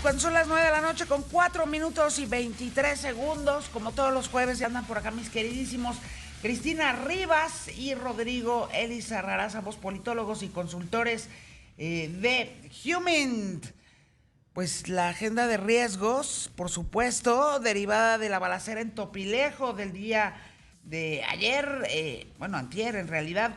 Cuando son las 9 de la noche con 4 minutos y 23 segundos, como todos los jueves, ya andan por acá mis queridísimos Cristina Rivas y Rodrigo Elizarrarás, ambos politólogos y consultores de Human. Pues la agenda de riesgos, por supuesto, derivada de la balacera en Topilejo del día de ayer, antier en realidad,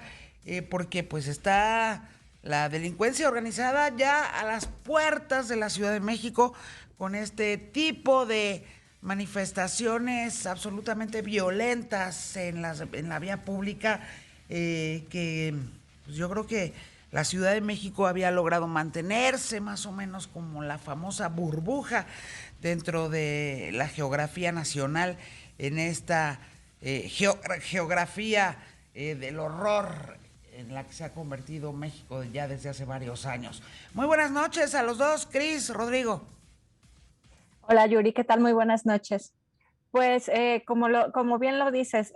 porque pues está la delincuencia organizada ya a las puertas de la Ciudad de México con este tipo de manifestaciones absolutamente violentas en la vía pública, que pues yo creo que la Ciudad de México había logrado mantenerse más o menos como la famosa burbuja dentro de la geografía nacional en esta geografía del horror en la que se ha convertido México ya desde hace varios años. Muy buenas noches a los dos, Cris, Rodrigo. Hola Yuri, ¿qué tal? Muy buenas noches. Pues como bien lo dices,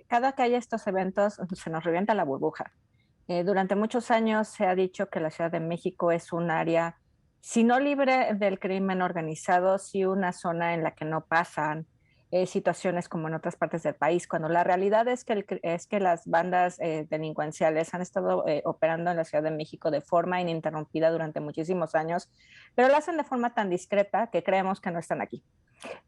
cada que hay estos eventos se nos revienta la burbuja. Durante muchos años se ha dicho que la Ciudad de México es un área, si no libre del crimen organizado, sí una zona en la que no pasan situaciones como en otras partes del país, cuando la realidad es que las bandas delincuenciales han estado operando en la Ciudad de México de forma ininterrumpida durante muchísimos años, pero lo hacen de forma tan discreta que creemos que no están aquí.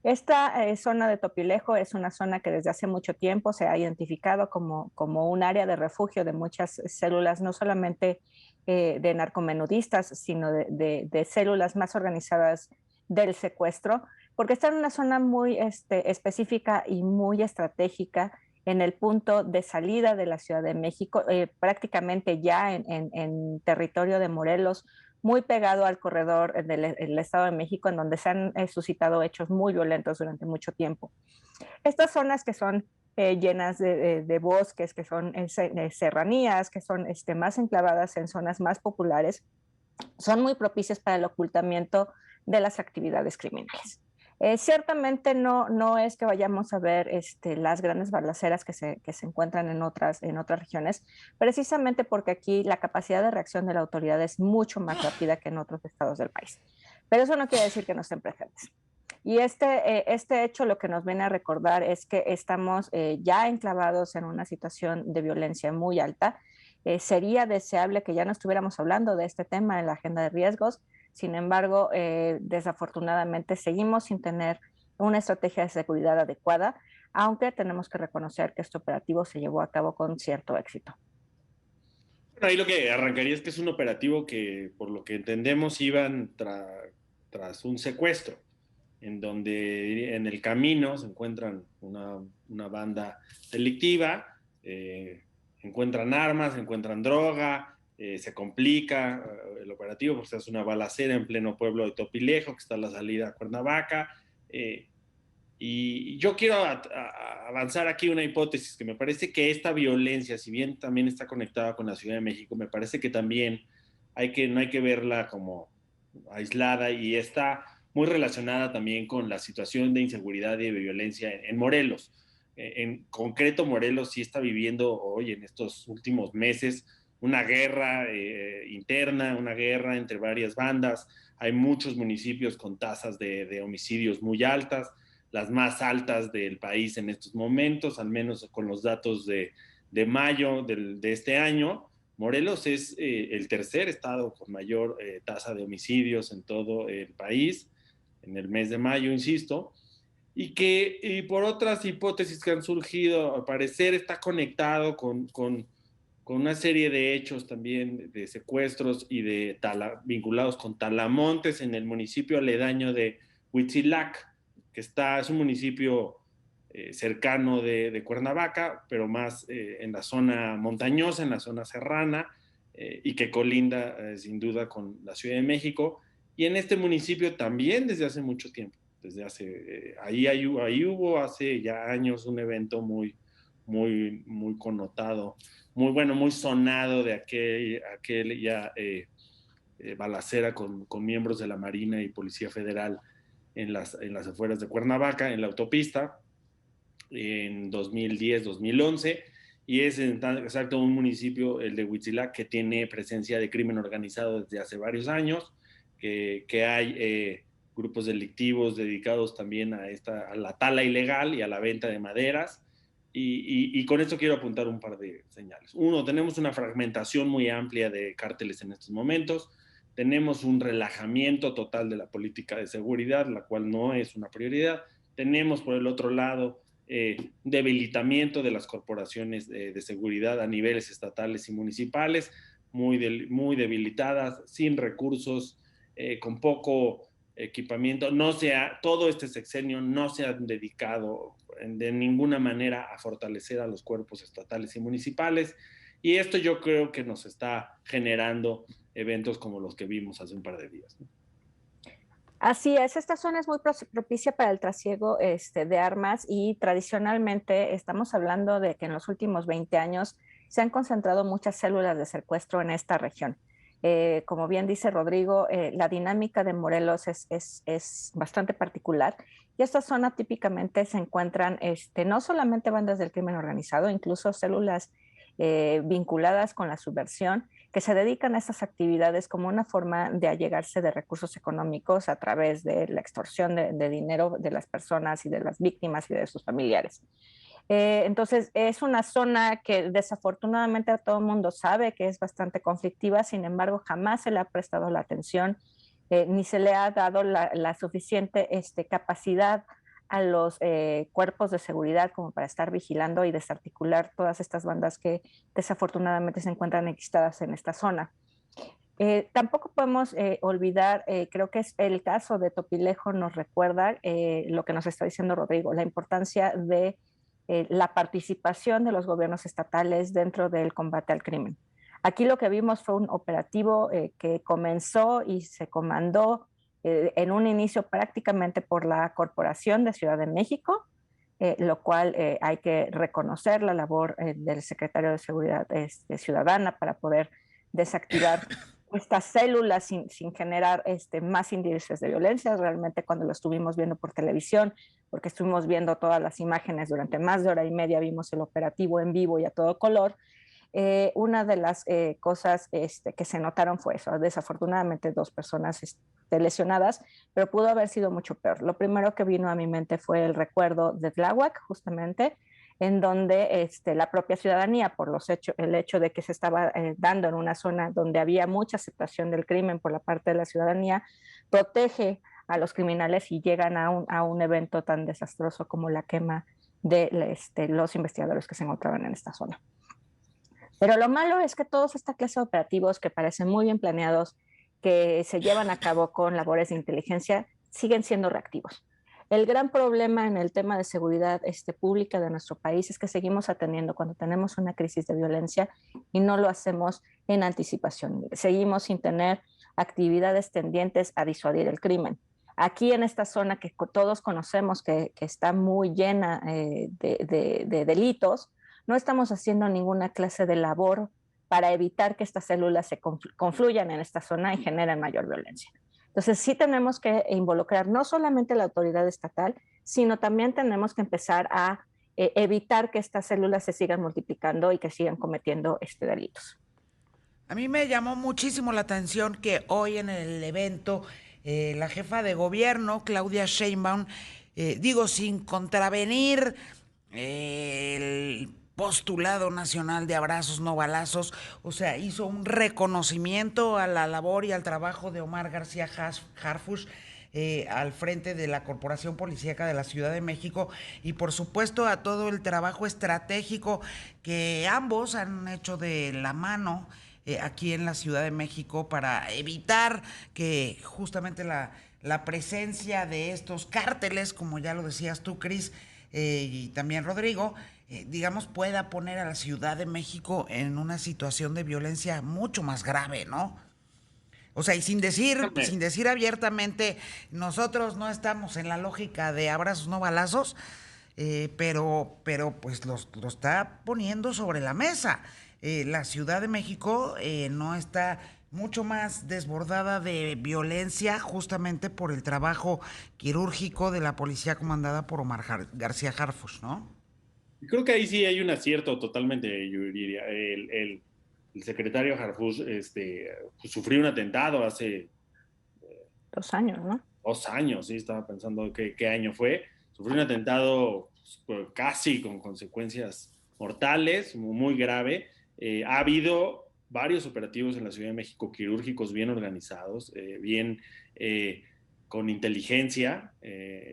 Esta zona de Topilejo es una zona que desde hace mucho tiempo se ha identificado como un área de refugio de muchas células, no solamente de narcomenudistas, sino de células más organizadas del secuestro, porque está en una zona muy específica y muy estratégica en el punto de salida de la Ciudad de México, prácticamente ya en territorio de Morelos, muy pegado al corredor del Estado de México, en donde se han suscitado hechos muy violentos durante mucho tiempo. Estas zonas que son llenas de bosques, que son serranías, que son más enclavadas en zonas más populares, son muy propicias para el ocultamiento de las actividades criminales. Ciertamente no es que vayamos a ver las grandes balaceras que se encuentran en otras regiones, precisamente porque aquí la capacidad de reacción de la autoridad es mucho más rápida que en otros estados del país. Pero eso no quiere decir que no estén presentes. Y este hecho lo que nos viene a recordar es que estamos ya enclavados en una situación de violencia muy alta. Sería deseable que ya no estuviéramos hablando de este tema en la agenda de riesgos. Sin embargo, desafortunadamente seguimos sin tener una estrategia de seguridad adecuada, aunque tenemos que reconocer que este operativo se llevó a cabo con cierto éxito. Bueno, ahí lo que arrancaría es que es un operativo que, por lo que entendemos, iban tras un secuestro, en donde en el camino se encuentran una banda delictiva, encuentran armas, encuentran droga, se complica el operativo porque se hace una balacera en pleno pueblo de Topilejo, que está a la salida a Cuernavaca. Y yo quiero avanzar aquí una hipótesis que me parece que esta violencia, si bien también está conectada con la Ciudad de México, me parece que también no hay que verla como aislada y está muy relacionada también con la situación de inseguridad y de violencia en Morelos. En concreto, Morelos sí está viviendo hoy, en estos últimos meses, una guerra interna, una guerra entre varias bandas. Hay muchos municipios con tasas de homicidios muy altas, las más altas del país en estos momentos, al menos con los datos de mayo de este año. Morelos es el tercer estado con mayor tasa de homicidios en todo el país, en el mes de mayo, insisto, y por otras hipótesis que han surgido, al parecer está conectado con una serie de hechos también de secuestros y vinculados con talamontes en el municipio aledaño de Huitzilac, que es un municipio cercano de Cuernavaca, pero más en la zona montañosa, en la zona serrana, y que colinda sin duda con la Ciudad de México. Y en este municipio también desde hace mucho tiempo, ahí hubo hace ya años un evento muy connotado, muy sonado de aquella balacera con miembros de la Marina y Policía Federal en las afueras de Cuernavaca, en la autopista, en 2010-2011, y es exacto un municipio, el de Huitzilac, que tiene presencia de crimen organizado desde hace varios años, que hay grupos delictivos dedicados también a la tala ilegal y a la venta de maderas. Y con esto quiero apuntar un par de señales. Uno, tenemos una fragmentación muy amplia de cárteles en estos momentos. Tenemos un relajamiento total de la política de seguridad, la cual no es una prioridad. Tenemos, por el otro lado, debilitamiento de las corporaciones de seguridad a niveles estatales y municipales, muy debilitadas, sin recursos, con poco equipamiento. Todo este sexenio no se ha dedicado de ninguna manera a fortalecer a los cuerpos estatales y municipales, y esto yo creo que nos está generando eventos como los que vimos hace un par de días, ¿no? Así es, esta zona es muy propicia para el trasiego de armas y tradicionalmente estamos hablando de que en los últimos 20 años se han concentrado muchas células de secuestro en esta región. Como bien dice Rodrigo, la dinámica de Morelos es bastante particular y esta zona típicamente se encuentran no solamente bandas del crimen organizado, incluso células vinculadas con la subversión que se dedican a estas actividades como una forma de allegarse de recursos económicos a través de la extorsión de dinero de las personas y de las víctimas y de sus familiares. Entonces, es una zona que desafortunadamente todo el mundo sabe que es bastante conflictiva, sin embargo, jamás se le ha prestado la atención ni se le ha dado la suficiente capacidad a los cuerpos de seguridad como para estar vigilando y desarticular todas estas bandas que desafortunadamente se encuentran enquistadas en esta zona. Tampoco podemos olvidar, creo que es el caso de Topilejo nos recuerda lo que nos está diciendo Rodrigo, la importancia de la participación de los gobiernos estatales dentro del combate al crimen. Aquí lo que vimos fue un operativo que comenzó y se comandó en un inicio prácticamente por la Corporación de Ciudad de México, lo cual hay que reconocer la labor del secretario de Seguridad Ciudadana para poder desactivar estas células sin generar más índices de violencia. Realmente cuando lo estuvimos viendo por televisión, porque estuvimos viendo todas las imágenes durante más de hora y media, vimos el operativo en vivo y a todo color. Una de las cosas que se notaron fue eso, desafortunadamente 2 personas lesionadas, pero pudo haber sido mucho peor. Lo primero que vino a mi mente fue el recuerdo de Tláhuac, justamente, en donde la propia ciudadanía, por el hecho de que se estaba dando en una zona donde había mucha aceptación del crimen por la parte de la ciudadanía, protege a los criminales y llegan a un evento tan desastroso como la quema de los investigadores que se encontraban en esta zona. Pero lo malo es que todos esta clase de operativos que parecen muy bien planeados, que se llevan a cabo con labores de inteligencia, siguen siendo reactivos. El gran problema en el tema de seguridad pública de nuestro país es que seguimos atendiendo cuando tenemos una crisis de violencia y no lo hacemos en anticipación. Seguimos sin tener actividades tendientes a disuadir el crimen. Aquí en esta zona que todos conocemos que está muy llena de delitos, no estamos haciendo ninguna clase de labor para evitar que estas células se confluyan en esta zona y generen mayor violencia. Entonces sí tenemos que involucrar no solamente la autoridad estatal, sino también tenemos que empezar a evitar que estas células se sigan multiplicando y que sigan cometiendo delitos. A mí me llamó muchísimo la atención que hoy en el evento la jefa de gobierno, Claudia Sheinbaum, sin contravenir el postulado nacional de abrazos no balazos, o sea, hizo un reconocimiento a la labor y al trabajo de Omar García Harfuch al frente de la Corporación Policíaca de la Ciudad de México y por supuesto a todo el trabajo estratégico que ambos han hecho de la mano aquí en la Ciudad de México para evitar que justamente la presencia de estos cárteles, como ya lo decías tú, Cris, y también Rodrigo, pueda poner a la Ciudad de México en una situación de violencia mucho más grave, ¿no? O sea, y sin decir abiertamente, nosotros no estamos en la lógica de abrazos no balazos, pero pues lo está poniendo sobre la mesa. La Ciudad de México no está mucho más desbordada de violencia justamente por el trabajo quirúrgico de la policía comandada por Omar García Harfuch, ¿no? Creo que ahí sí hay un acierto totalmente, yo diría. El secretario Harfuch sufrió un atentado hace 2 años, ¿no? 2 años, sí, estaba pensando qué año fue. Sufrió un atentado pues, casi con consecuencias mortales, muy grave. Ha habido varios operativos en la Ciudad de México quirúrgicos bien organizados, bien con inteligencia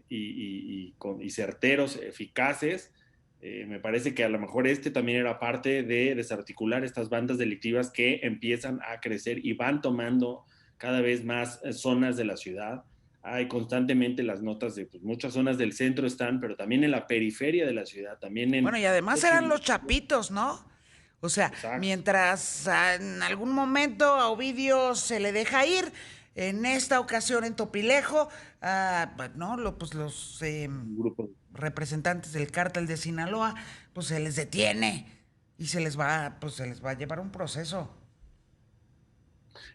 y certeros, eficaces. Me parece que a lo mejor también era parte de desarticular estas bandas delictivas que empiezan a crecer y van tomando cada vez más zonas de la ciudad. Hay constantemente las notas de pues, muchas zonas del centro están, pero también en la periferia de la ciudad, también en... Bueno, y además eran los chapitos, ¿no? O sea, Exacto. mientras en algún momento a Ovidio se le deja ir, en esta ocasión en Topilejo, no, pues los Un grupo. representantes del cártel de Sinaloa, pues se les detiene y pues se les va a llevar un proceso.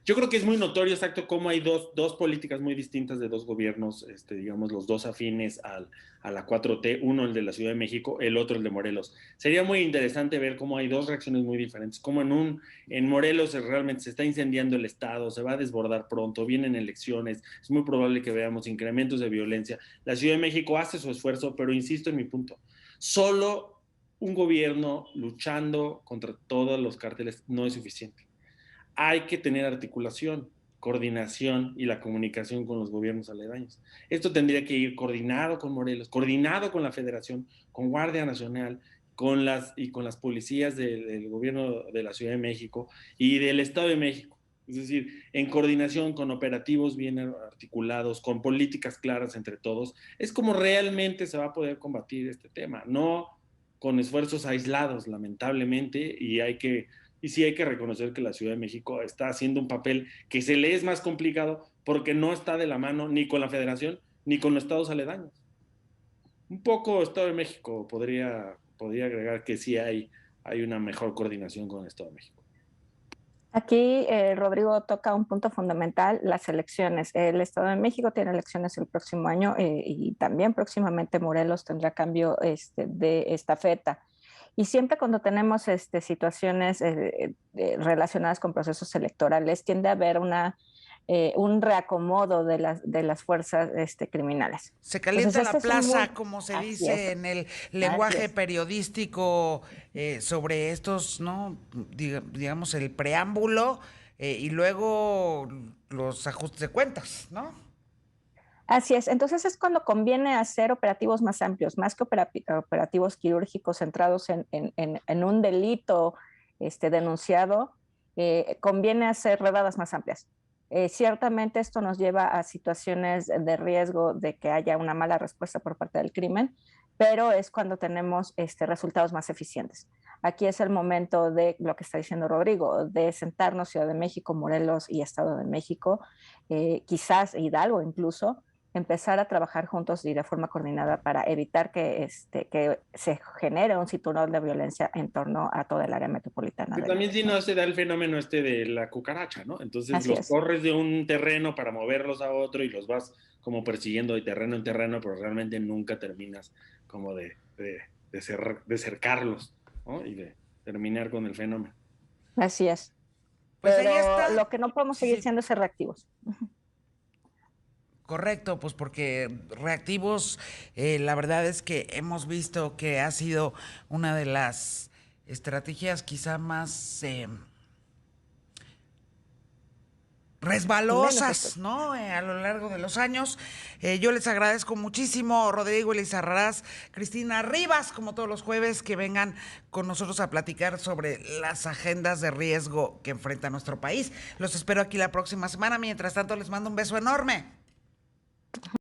Yo creo que es muy notorio, exacto, cómo hay dos políticas muy distintas de dos gobiernos, digamos, los dos afines a la 4T, uno el de la Ciudad de México, el otro el de Morelos. Sería muy interesante ver cómo hay dos reacciones muy diferentes, cómo en Morelos realmente se está incendiando el Estado, se va a desbordar pronto, vienen elecciones, es muy probable que veamos incrementos de violencia. La Ciudad de México hace su esfuerzo, pero insisto en mi punto, solo un gobierno luchando contra todos los cárteles no es suficiente. Hay que tener articulación, coordinación y la comunicación con los gobiernos aledaños. Esto tendría que ir coordinado con Morelos, coordinado con la Federación, con Guardia Nacional, con las policías del gobierno de la Ciudad de México y del Estado de México. Es decir, en coordinación con operativos bien articulados, con políticas claras entre todos, es como realmente se va a poder combatir este tema, no con esfuerzos aislados, lamentablemente, y sí hay que reconocer que la Ciudad de México está haciendo un papel que se le es más complicado porque no está de la mano ni con la Federación ni con los estados aledaños. Un poco Estado de México podría agregar que sí hay una mejor coordinación con el Estado de México. Aquí Rodrigo toca un punto fundamental, las elecciones. El Estado de México tiene elecciones el próximo año y también próximamente Morelos tendrá cambio de estafeta. Y siempre cuando tenemos situaciones relacionadas con procesos electorales, tiende a haber un reacomodo de las fuerzas criminales. Se calienta Entonces, la plaza, como se dice es, en el lenguaje periodístico sobre estos, ¿no? Digamos, el preámbulo y luego los ajustes de cuentas, ¿no? Así es. Entonces es cuando conviene hacer operativos más amplios, más que operativos quirúrgicos centrados en un delito denunciado, conviene hacer redadas más amplias. Ciertamente esto nos lleva a situaciones de riesgo de que haya una mala respuesta por parte del crimen, pero es cuando tenemos resultados más eficientes. Aquí es el momento de lo que está diciendo Rodrigo, de sentarnos Ciudad de México, Morelos y Estado de México, quizás Hidalgo incluso, empezar a trabajar juntos y de forma coordinada para evitar que se genere un cinturón de violencia en torno a toda el área metropolitana. Que también si no se da el fenómeno de la cucaracha, ¿no? Entonces Así los es. corres de un terreno para moverlos a otro y los vas como persiguiendo de terreno en terreno, pero realmente nunca terminas como de cercarlos, ¿no? Y de terminar con el fenómeno. Así es. Pues pero ahí está. Lo que no podemos seguir siendo es ser reactivos. Correcto, pues porque reactivos, la verdad es que hemos visto que ha sido una de las estrategias quizá más resbalosas, ¿no? A lo largo de los años. Yo les agradezco muchísimo, Rodrigo Elizarrarás, Cristina Rivas, como todos los jueves, que vengan con nosotros a platicar sobre las agendas de riesgo que enfrenta nuestro país. Los espero aquí la próxima semana. Mientras tanto, les mando un beso enorme.